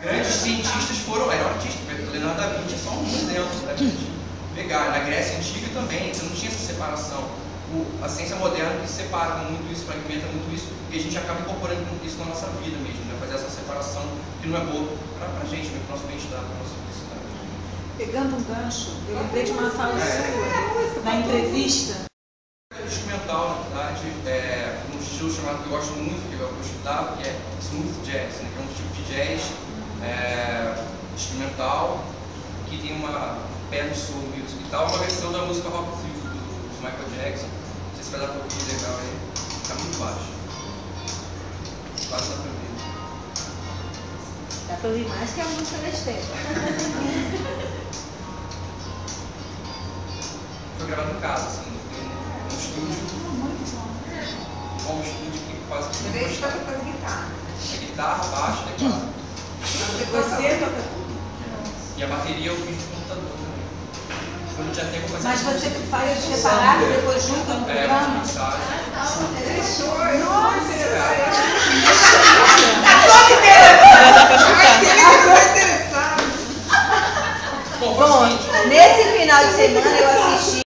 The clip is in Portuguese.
Grandes cientistas eram artistas. Leonardo da Vinci é só um exemplo para a gente pegar. Na Grécia Antiga também, você não tinha essa separação. A ciência moderna que separa muito isso, fragmenta muito isso, e a gente acaba incorporando isso na nossa vida mesmo, né? Fazer essa separação que não é boa para a gente, para o nosso bem-estar, para a nossa felicidade. Pegando um gancho, eu lembrei de uma fala sua, na entrevista. Instrumental, na verdade, um estilo chamado que eu gosto muito, que eu estudava, que é smooth jazz, né? Que é um tipo de jazz instrumental que tem uma pé no soul music e tal, uma versão da música Rock Thrill do Michael Jackson. Não sei se vai dar pra ouvir legal aí, tá muito baixo. Quase dá pra ouvir. Dá pra ouvir mais que a música da Estela. Foi gravado em casa, assim, num estúdio. Um estúdio que quase que Mas aí você toca com guitarra. É guitarra, baixo, teclado. Você toca tudo? E a bateria eu fiz no computador também. Quando já tem uma coisa. Mas você faz separado, depois junta no programa? Mensagem.